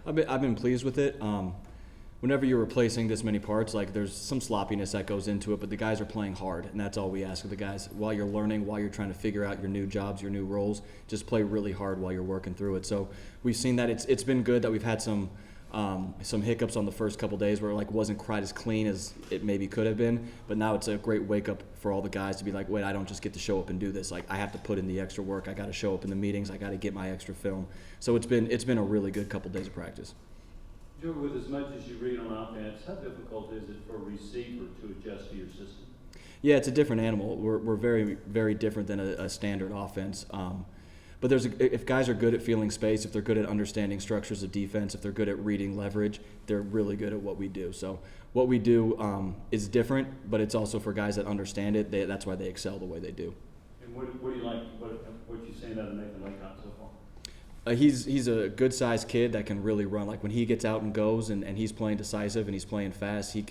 I've been pleased with it. Whenever you're replacing this many parts, like there's some sloppiness that goes into it, but the guys are playing hard, and that's all we ask of the guys. While you're learning, while you're trying to figure out your new jobs, your new roles, just play really hard while you're working through it. So we've seen that it's been good that we've had some hiccups on the first couple days where it like wasn't quite as clean as it maybe could have been, but now it's a great wake up for all the guys to be like, wait, I don't just get to show up and do this. Like I have to put in the extra work. I got to show up in the meetings. I got to get my extra film. So it's been a really good couple days of practice. Joe, with as much as you read on offense, how difficult is it for a receiver to adjust to your system? Yeah, it's a different animal. We're very, very different than a standard offense. But if guys are good at feeling space, if they're good at understanding structures of defense, if they're good at reading leverage, they're really good at what we do. So what we do is different, but it's also for guys that understand it. That's why they excel the way they do. And what do you like? What you saying out of Nathan Laycott so far? He's a good-sized kid that can really run. Like when he gets out and goes and he's playing decisive and he's playing fast, he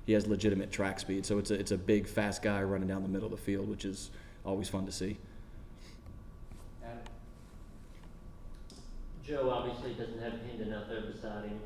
has legitimate track speed. So it's a big, fast guy running down the middle of the field, which is always fun to see. Joe obviously doesn't have Hendon out there beside him.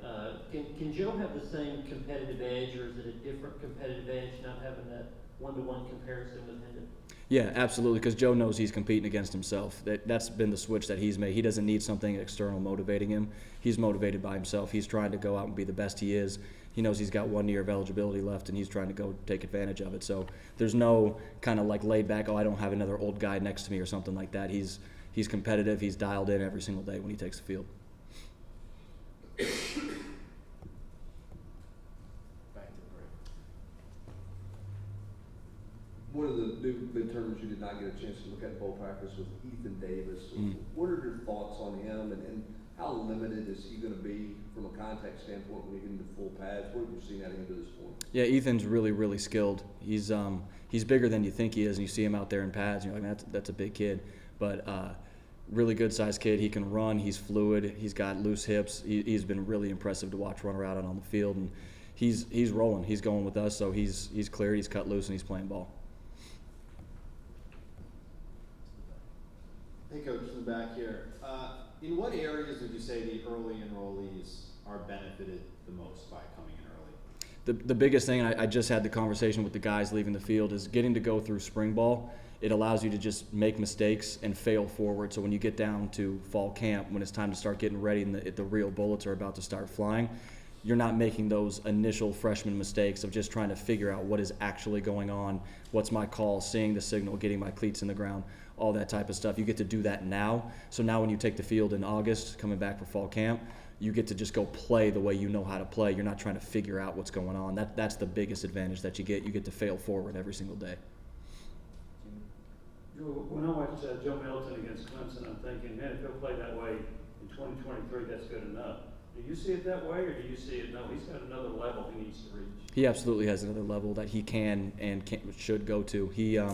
Can Joe have the same competitive edge, or is it a different competitive edge not having that one-to-one comparison with Hendon? Yeah, absolutely, because Joe knows he's competing against himself. That's been the switch that he's made. He doesn't need something external motivating him. He's motivated by himself. He's trying to go out and be the best he is. He knows he's got 1 year of eligibility left, and he's trying to go take advantage of it. So there's no kind of like laid back, I don't have another old guy next to me or something like that. He's competitive. He's dialed in every single day when he takes the field. One of the new midterms you did not get a chance to look at bowl practice was Ethan Davis. What are your thoughts on him, and how limited is he going to be from a contact standpoint when you get into full pads? What have you seen out of him to this point? Yeah, Ethan's really, really skilled. He's bigger than you think he is, and you see him out there in pads, and you're like, that's a big kid. But really good sized kid. He can run. He's fluid. He's got loose hips. He's been really impressive to watch run around on the field, and he's rolling. He's going with us, so he's cleared. He's cut loose, and he's playing ball. Hey, Coach, in the back here. In what areas would you say the early enrollees are benefited the most by coming in early? The biggest thing, and I just had the conversation with the guys leaving the field, is getting to go through spring ball. It allows you to just make mistakes and fail forward. So when you get down to fall camp, when it's time to start getting ready and the real bullets are about to start flying, you're not making those initial freshman mistakes of just trying to figure out what is actually going on, what's my call, seeing the signal, getting my cleats in the ground, all that type of stuff. You get to do that now. So now when you take the field in August, coming back for fall camp, you get to just go play the way you know how to play. You're not trying to figure out what's going on. That's the biggest advantage that you get. You get to fail forward every single day. When I watched Joe Middleton against Clemson, I'm thinking, man, if he'll play that way in 2023, that's good enough. Do you see it that way, or do you see it, no, he's got another level he needs to reach? He absolutely has another level that he can and should go to. He, if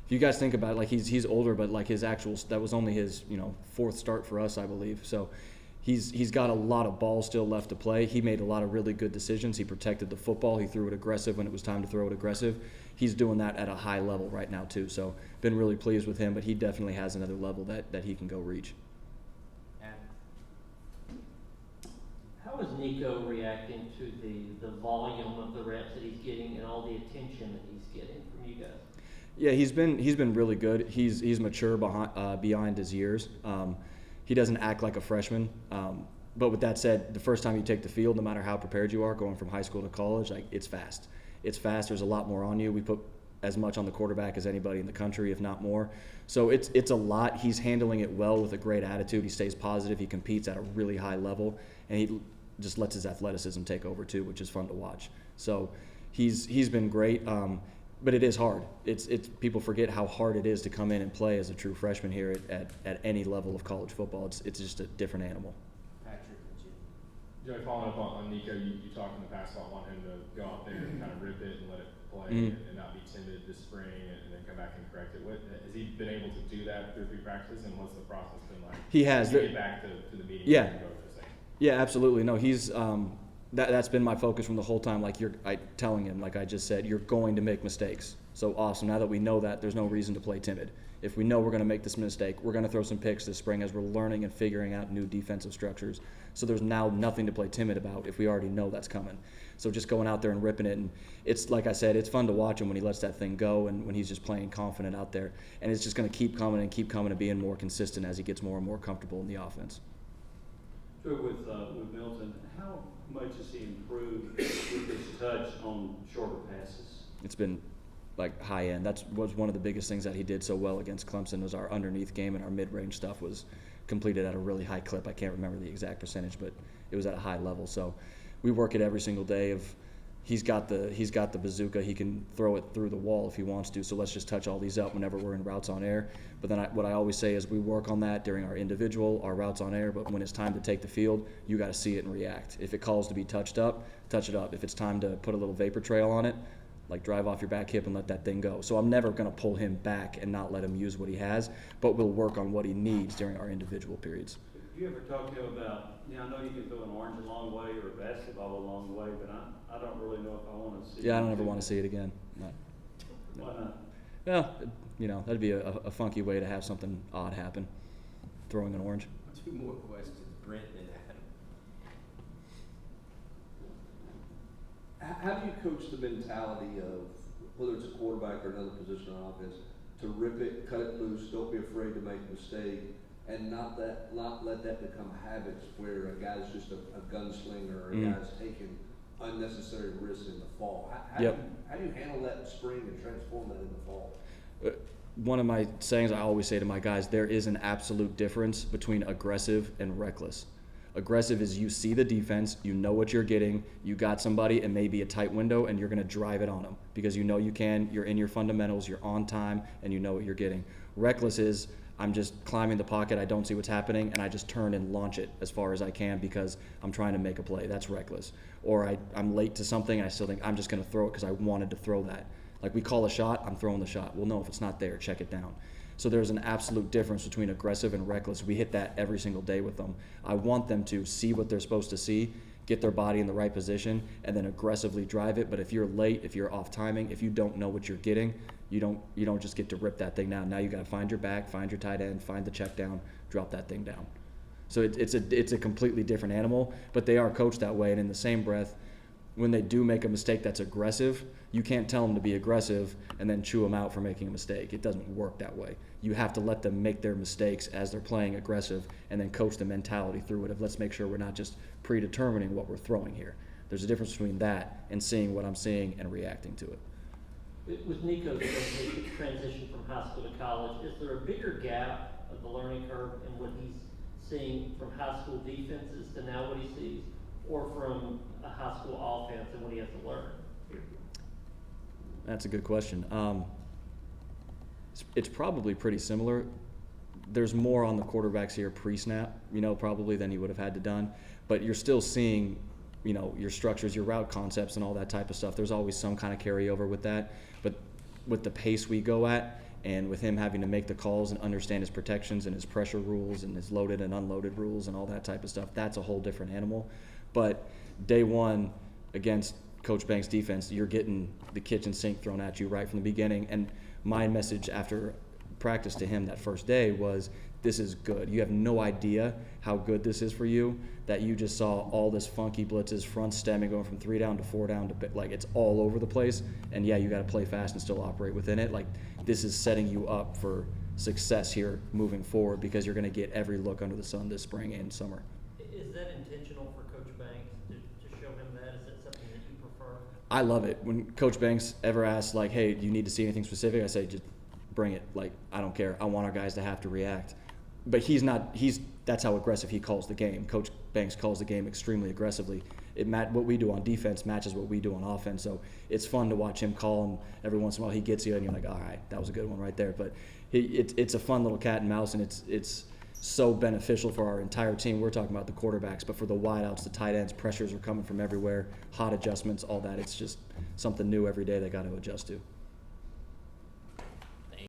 you guys think about it, like he's older, but like his actual, that was only his, fourth start for us, I believe. So he's got a lot of ball still left to play. He made a lot of really good decisions. He protected the football. He threw it aggressive when it was time to throw it aggressive. He's doing that at a high level right now too. So been really pleased with him, but he definitely has another level that he can go reach. How is Nico reacting to the volume of the reps that he's getting and all the attention that he's getting from you guys? Yeah, he's been really good. He's mature beyond his years. He doesn't act like a freshman. But with that said, the first time you take the field, no matter how prepared you are, going from high school to college, like it's fast. It's fast. There's a lot more on you. We put as much on the quarterback as anybody in the country, if not more. So it's a lot. He's handling it well with a great attitude. He stays positive. He competes at a really high level, and he just lets his athleticism take over too, which is fun to watch. So he's been great. But it is hard. It's people forget how hard it is to come in and play as a true freshman here at any level of college football. It's just a different animal. Patrick, Joey, following up on Nico, you talked in the past about wanting him to go out there and kind of rip it and let it play and not be timid this spring and then come back and correct it. Has he been able to do that through 3 practices, and what's the process been like? He has. Get back to the meeting Yeah. and go for the same. Yeah, absolutely. No, he's that's been my focus from the whole time. Like telling him, like I just said, you're going to make mistakes. So awesome. Now that we know that, there's no reason to play timid. If we know we're going to make this mistake, we're going to throw some picks this spring as we're learning and figuring out new defensive structures. So there's now nothing to play timid about if we already know that's coming. So just going out there and ripping it, and it's like I said, it's fun to watch him when he lets that thing go and when he's just playing confident out there. And it's just going to keep coming and being more consistent as he gets more and more comfortable in the offense. True with Milton, how much has he improved with his touch on shorter passes? It's been like high end. That was one of the biggest things that he did so well against Clemson was our underneath game, and our mid-range stuff was completed at a really high clip. I can't remember the exact percentage, but it was at a high level. So we work it every single day. He's got the bazooka. He can throw it through the wall if he wants to. So let's just touch all these up whenever we're in routes on air. But then what I always say is we work on that during our routes on air. But when it's time to take the field, you got to see it and react. If it calls to be touched up, touch it up. If it's time to put a little vapor trail on it, like drive off your back hip and let that thing go. So I'm never going to pull him back and not let him use what he has, but we'll work on what he needs during our individual periods. Do you ever talk to him about, I know you can throw an orange a long way or a basketball a long way, but I don't really know if I want to see Yeah, I don't ever want to see it again. No. Why not? Well, that'd be a funky way to have something odd happen, throwing an orange. 2 more questions, Brent and Adam. How do you coach the mentality of, whether it's a quarterback or another position on offense, to rip it, cut it loose, don't be afraid to make a mistake, and not let that become habits where a guy's just a gunslinger or a guy's taking unnecessary risks in the fall? How do you handle that in spring and transform that in the fall? One of my sayings I always say to my guys, there is an absolute difference between aggressive and reckless. Aggressive is you see the defense, you know what you're getting, you got somebody and maybe a tight window and you're going to drive it on them because you know you can, you're in your fundamentals, you're on time, and you know what you're getting. Reckless is I'm just climbing the pocket, I don't see what's happening, and I just turn and launch it as far as I can because I'm trying to make a play. That's reckless. Or I'm late to something and I still think I'm just going to throw it because I wanted to throw that. Like we call a shot, I'm throwing the shot. Well, no, if it's not there, check it down. So there's an absolute difference between aggressive and reckless. We hit that every single day with them. I want them to see what they're supposed to see, get their body in the right position, and then aggressively drive it. But if you're late, if you're off timing, if you don't know what you're getting, you don't just get to rip that thing down. Now you got to find your back, find your tight end, find the check down, drop that thing down. So it's a completely different animal, but they are coached that way. And in the same breath, when they do make a mistake that's aggressive, you can't tell them to be aggressive and then chew them out for making a mistake. It doesn't work that way. You have to let them make their mistakes as they're playing aggressive and then coach the mentality through it of let's make sure we're not just predetermining what we're throwing here. There's a difference between that and seeing what I'm seeing and reacting to it. With Nico's transition from high school to college, is there a bigger gap of the learning curve in what he's seeing from high school defenses to now what he sees, or from a high school offense and what he has to learn? That's a good question. It's probably pretty similar. There's more on the quarterbacks here pre-snap, probably than you would have had to done. But you're still seeing, your structures, your route concepts, and all that type of stuff. There's always some kind of carryover with that. But with the pace we go at, and with him having to make the calls and understand his protections and his pressure rules and his loaded and unloaded rules and all that type of stuff, that's a whole different animal. But day one against Coach Banks' defense, you're getting the kitchen sink thrown at you right from the beginning. And my message after practice to him that first day was, this is good. You have no idea how good this is for you, that you just saw all this funky blitzes, front stemming, going from 3 down to 4 down to like it's all over the place. And yeah, you got to play fast and still operate within it. Like this is setting you up for success here moving forward because you're going to get every look under the sun this spring and summer. Is that intentional for Coach Banks to show him that? Is that something that you prefer? I love it. When Coach Banks ever asks, like, hey, do you need to see anything specific? I say, just bring it. Like, I don't care. I want our guys to have to react. But that's how aggressive he calls the game. Coach Banks calls the game extremely aggressively. What we do on defense matches what we do on offense. So it's fun to watch him call, and every once in a while he gets you, and you're like, all right, that was a good one right there. But it's a fun little cat and mouse, and it's so beneficial for our entire team. We're talking about the quarterbacks, but for the wideouts, the tight ends, pressures are coming from everywhere, hot adjustments, all that. It's just something new every day they got to adjust to.